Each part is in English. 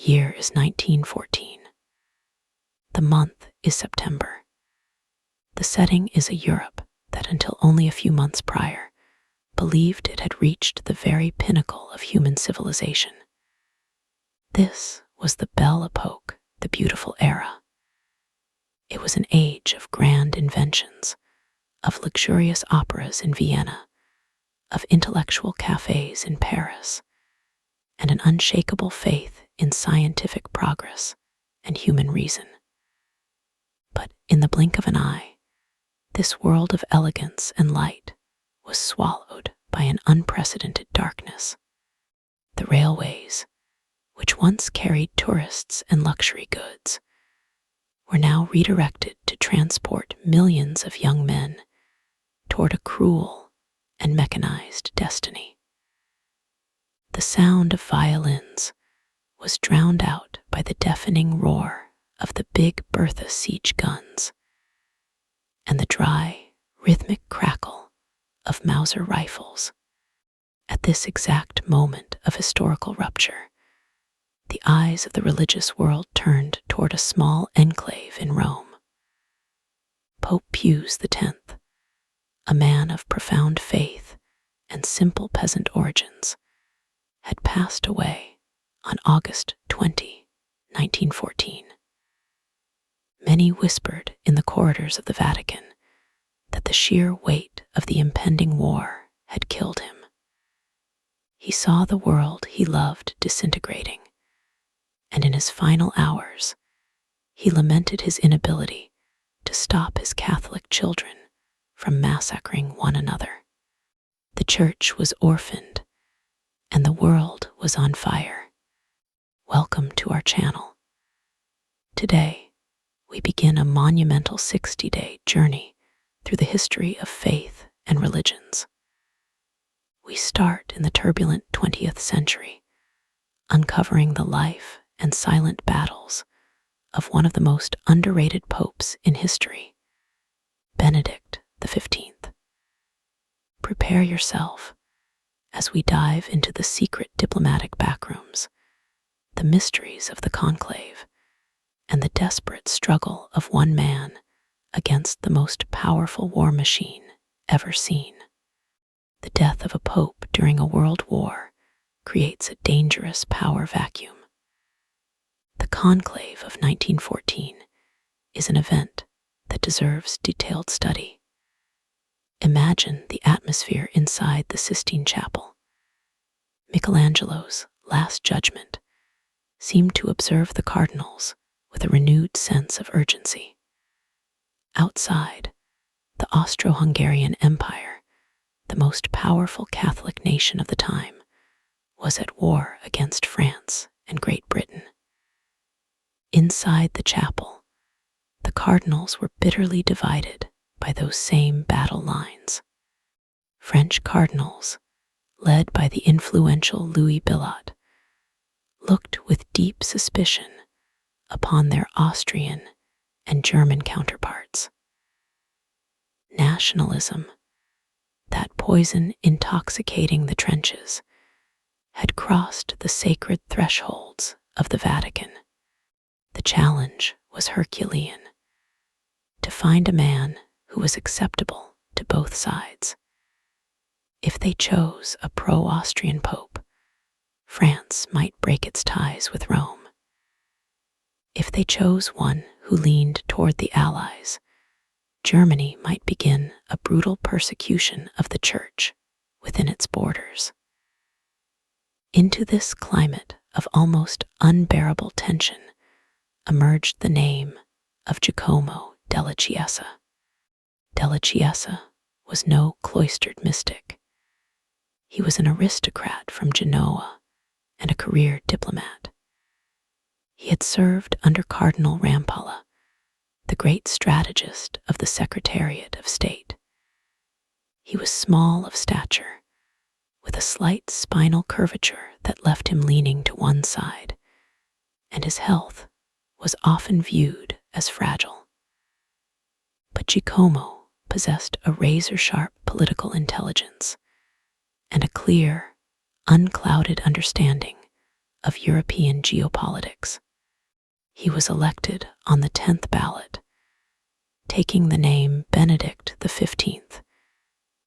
year is 1914. The month is September. The setting is a Europe that until only a few months prior believed it had reached the very pinnacle of human civilization. This was the Belle Epoque, the beautiful era. It was an age of grand inventions, of luxurious operas in Vienna, of intellectual cafes in Paris, and an unshakable faith in scientific progress and human reason. But in the blink of an eye, this world of elegance and light was swallowed by an unprecedented darkness. The railways, which once carried tourists and luxury goods, were now redirected to transport millions of young men toward a cruel and mechanized destiny. The sound of violins was drowned out by the deafening roar of the big Bertha siege guns and the dry, rhythmic crackle of Mauser rifles. At this exact moment of historical rupture, the eyes of the religious world turned toward a small enclave in Rome. Pope Pius X, a man of profound faith and simple peasant origins, had passed away on August 20, 1914. Many whispered in the corridors of the Vatican that the sheer weight of the impending war had killed him. He saw the world he loved disintegrating, and in his final hours, he lamented his inability to stop his Catholic children from massacring one another. The church was orphaned, and the world was on fire. Welcome to our channel. Today, we begin a monumental 60-day journey through the history of faith and religions. We start in the turbulent 20th century, uncovering the life and silent battles of one of the most underrated popes in history, Benedict XV. Prepare yourself as we dive into the secret diplomatic backrooms, the mysteries of the Conclave, and the desperate struggle of one man against the most powerful war machine ever seen. The death of a pope during a world war creates a dangerous power vacuum. The Conclave of 1914 is an event that deserves detailed study. Imagine the atmosphere inside the Sistine Chapel. Michelangelo's Last Judgment seemed to observe the cardinals with a renewed sense of urgency. Outside, the Austro-Hungarian Empire, the most powerful Catholic nation of the time, was at war against France and Great Britain. Inside the chapel, the cardinals were bitterly divided by those same battle lines. French cardinals, led by the influential Louis Bilot, looked with deep suspicion upon their Austrian and German counterparts. Nationalism, that poison intoxicating the trenches, had crossed the sacred thresholds of the Vatican. The challenge was Herculean: to find a man who was acceptable to both sides. If they chose a pro-Austrian pope, France might break its ties with Rome. If they chose one who leaned toward the Allies, Germany might begin a brutal persecution of the Church within its borders. Into this climate of almost unbearable tension emerged the name of Giacomo della Chiesa. Della Chiesa was no cloistered mystic. He was an aristocrat from Genoa and a career diplomat. He had served under Cardinal Rampolla, the great strategist of the Secretariat of State. He was small of stature, with a slight spinal curvature that left him leaning to one side, and his health was often viewed as fragile. But Giacomo possessed a razor-sharp political intelligence and a clear, unclouded understanding of European geopolitics. He was elected on the 10th ballot, taking the name Benedict XV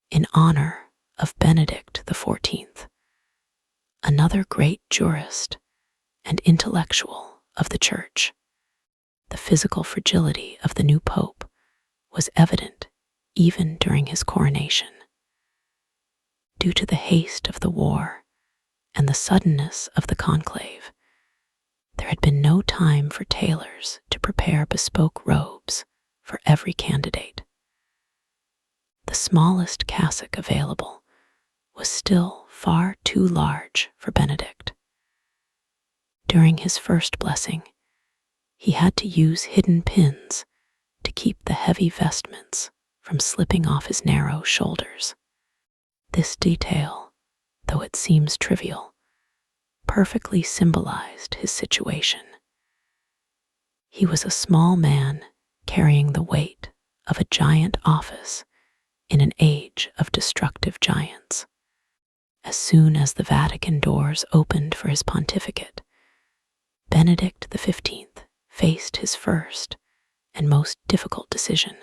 in honor of Benedict XIV, another great jurist and intellectual of the Church. The physical fragility of the new pope was evident even during his coronation. Due to the haste of the war and the suddenness of the conclave, there had been no time for tailors to prepare bespoke robes for every candidate. The smallest cassock available was still far too large for Benedict. During his first blessing, he had to use hidden pins to keep the heavy vestments from slipping off his narrow shoulders. This detail, though it seems trivial, perfectly symbolized his situation. He was a small man carrying the weight of a giant office in an age of destructive giants. As soon as the Vatican doors opened for his pontificate, Benedict XV faced his first and most difficult decision.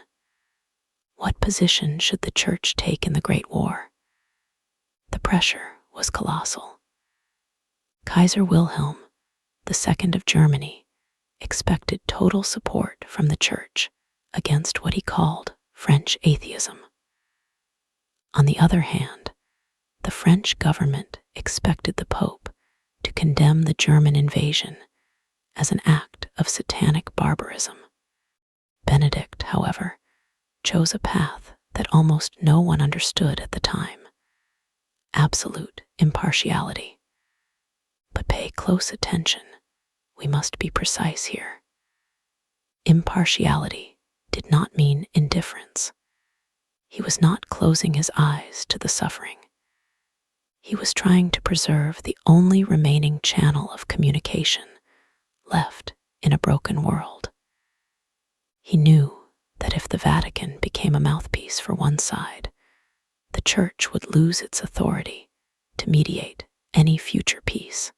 What position should the Church take in the Great War? The pressure was colossal. Kaiser Wilhelm II of Germany expected total support from the Church against what he called French atheism. On the other hand, the French government expected the Pope to condemn the German invasion as an act of satanic barbarism. Benedict, however, chose a path that almost no one understood at the time: absolute impartiality. But pay close attention. We must be precise here. Impartiality did not mean indifference. He was not closing his eyes to the suffering. He was trying to preserve the only remaining channel of communication left in a broken world. He knew that if the Vatican became a mouthpiece for one side, the Church would lose its authority to mediate any future peace.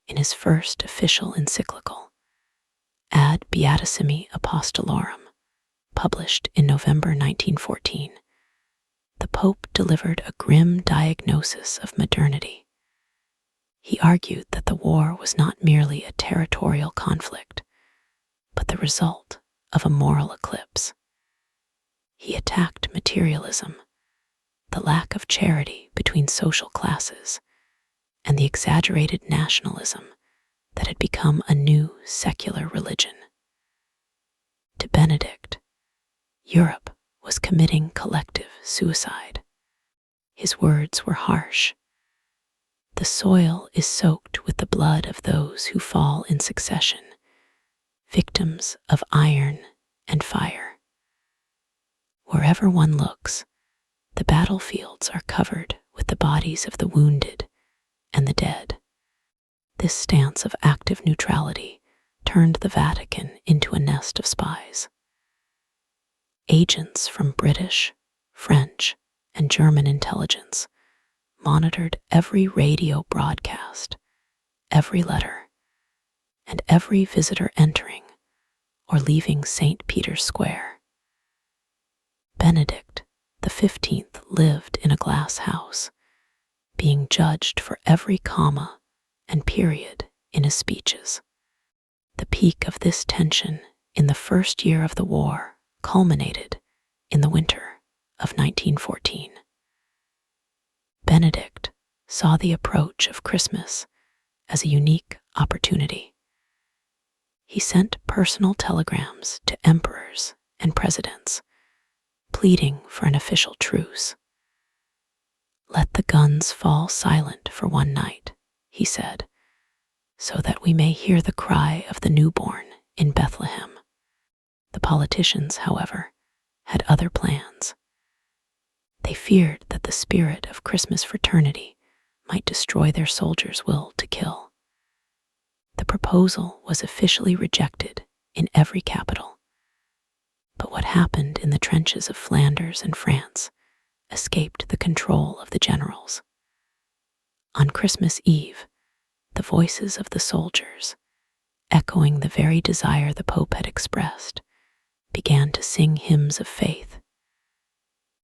In his first official encyclical, Ad Beatissimi Apostolorum, published in November 1914, the Pope delivered a grim diagnosis of modernity. He argued that the war was not merely a territorial conflict, but the result of a moral eclipse. He attacked materialism, the lack of charity between social classes, and the exaggerated nationalism that had become a new secular religion. To Benedict, Europe was committing collective suicide. His words were harsh. The soil is soaked with the blood of those who fall in succession, victims of iron and fire. Wherever one looks, the battlefields are covered with the bodies of the wounded and the dead. This stance of active neutrality turned the Vatican into a nest of spies. Agents from British, French, and German intelligence monitored every radio broadcast, every letter, and every visitor entering or leaving St. Peter's Square. Benedict XV lived in a glass house, being judged for every comma and period in his speeches. The peak of this tension in the first year of the war culminated in the winter of 1914. Benedict saw the approach of Christmas as a unique opportunity. He sent personal telegrams to emperors and presidents, pleading for an official truce. "Let the guns fall silent for one night," he said, "so that we may hear the cry of the newborn in Bethlehem." The politicians, however, had other plans. They feared that the spirit of Christmas fraternity might destroy their soldiers' will to kill. The proposal was officially rejected in every capital. But what happened in the trenches of Flanders and France escaped the control of the generals. On Christmas Eve, The voices of the soldiers, echoing the very desire the Pope had expressed, began to sing hymns of faith.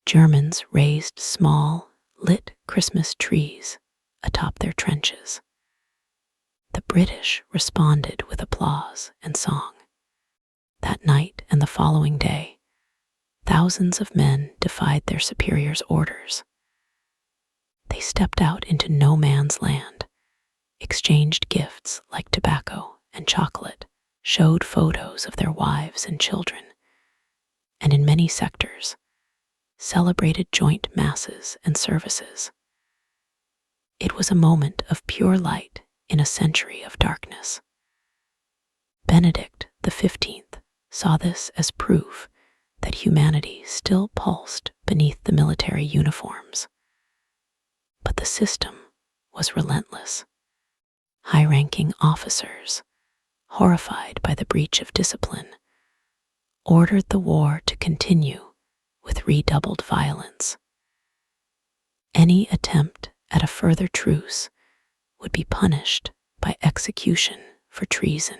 Germans raised small, lit Christmas trees atop their trenches. The British responded with applause and song. That night and the following day, thousands of men defied their superiors' orders. They stepped out into no man's land, exchanged gifts like tobacco and chocolate, showed photos of their wives and children, and in many sectors, celebrated joint masses and services. It was a moment of pure light in a century of darkness. Benedict XV saw this as proof that humanity still pulsed beneath the military uniforms. But the system was relentless. High-ranking officers, horrified by the breach of discipline, ordered the war to continue with redoubled violence. Any attempt at a further truce would be punished by execution for treason.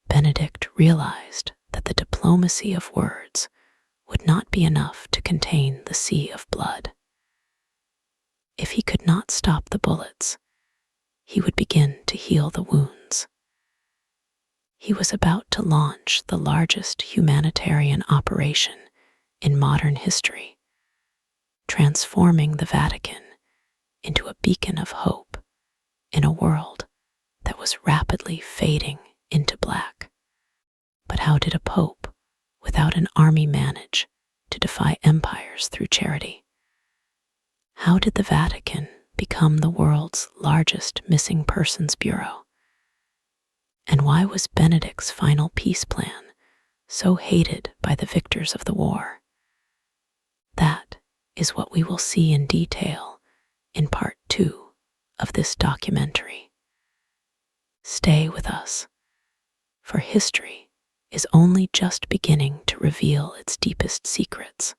Benedict realized that the diplomacy of words would not be enough to contain the sea of blood. If he could not stop the bullets, he would begin to heal the wounds. He was about to launch the largest humanitarian operation in modern history, transforming the Vatican into a beacon of hope in a world that was rapidly fading into black. But how did a pope without an army manage to defy empires through charity? How did the Vatican become the world's largest missing persons bureau? And why was Benedict's final peace plan so hated by the victors of the war? That is what we will see in detail in part 2 of this documentary. Stay with us, for history is only just beginning to reveal its deepest secrets.